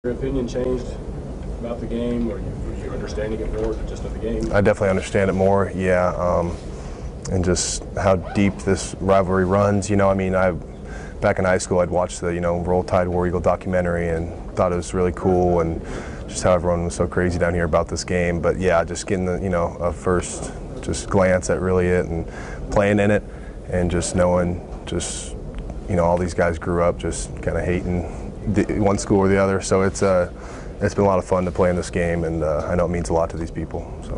Your opinion changed about the game, or you're understanding it more just of the game? I definitely understand it more, yeah, and just how deep this rivalry runs. I mean, back in high school, I'd watched the Roll Tide War Eagle documentary and thought it was really cool, and just how everyone was so crazy down here about this game. But yeah, just getting the a first just glance at really it and playing in it, and just knowing all these guys grew up just kind of hating one school or the other, so it's been a lot of fun to play in this game, and I know it means a lot to these people. So,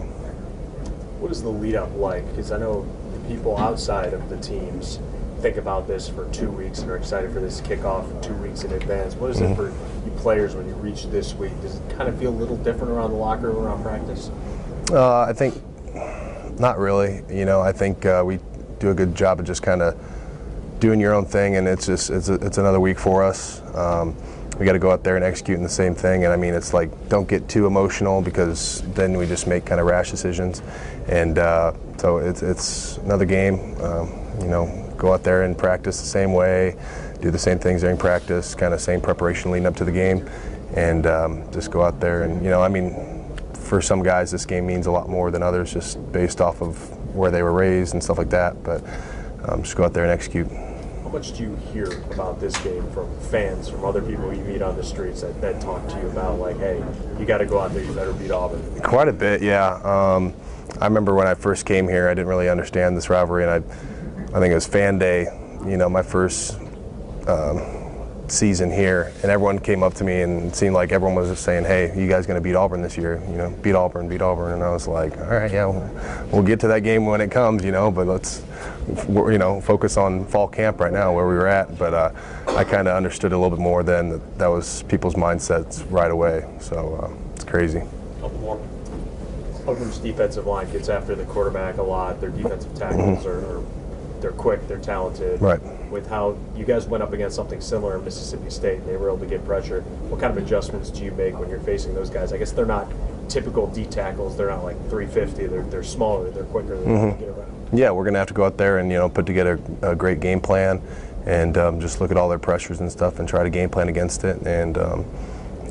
what is the lead up like? Because I know the people outside of the teams think about this for 2 weeks and are excited for this kickoff 2 weeks in advance. What is it for you players when you reach this week? Does it kind of feel a little different around the locker room, around practice? I think not really. I think we do a good job of just kind of doing your own thing, and it's another week for us. We got to go out there and execute in the same thing, and I mean, it's like, don't get too emotional, because then we just make kind of rash decisions. And so it's another game. Go out there and practice the same way, do the same things during practice, kind of same preparation leading up to the game, and just go out there and I mean, for some guys this game means a lot more than others, just based off of where they were raised and stuff like that. But just go out there and execute. How much do you hear about this game from fans, from other people you meet on the streets that talk to you about, like, hey, you got to go out there, you better beat Auburn? Quite a bit, yeah. I remember when I first came here, I didn't really understand this rivalry, and I think it was Fan Day, my first season here, and everyone came up to me and it seemed like everyone was just saying, hey, you guys going to beat Auburn this year, beat Auburn, and I was like, all right, yeah, we'll get to that game when it comes, but let's focus on fall camp right now where we were at. But I kind of understood a little bit more then that was people's mindsets right away, so it's crazy. Couple more. Auburn's defensive line gets after the quarterback a lot. Their defensive tackles they're quick, they're talented. Right. With how you guys went up against something similar in Mississippi State, and they were able to get pressure, what kind of adjustments do you make when you're facing those guys? I guess they're not typical D tackles. They're not like 350. They're smaller. They're quicker. They can get around. Yeah, we're going to have to go out there and put together a great game plan, and just look at all their pressures and stuff and try to game plan against it, and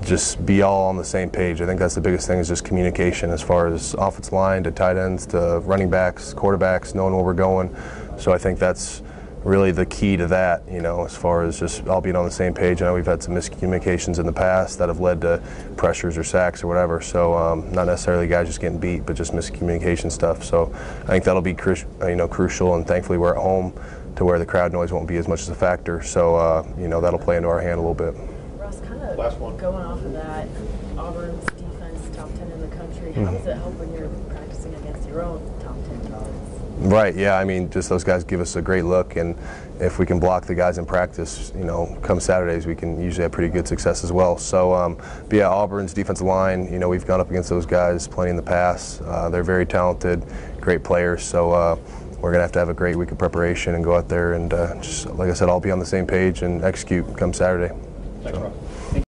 just be all on the same page. I think that's the biggest thing, is just communication, as far as offensive line to tight ends to running backs, quarterbacks, knowing where we're going. So I think that's really the key to that, as far as just all being on the same page. I know we've had some miscommunications in the past that have led to pressures or sacks or whatever, so not necessarily guys just getting beat, but just miscommunication stuff. So I think that'll be crucial, and thankfully we're at home to where the crowd noise won't be as much as a factor, so that'll play into our hand a little bit. Russ, kind of going off of that, Auburn's defense, top 10 in the country, how does it help when you're practicing against your own top 10 defense? Right, yeah, I mean, just those guys give us a great look, and if we can block the guys in practice, come Saturdays, we can usually have pretty good success as well. So, but yeah, Auburn's defensive line, we've gone up against those guys plenty in the past. They're very talented, great players, so we're going to have a great week of preparation and go out there and just, like I said, all be on the same page and execute come Saturday. Thanks, Rob.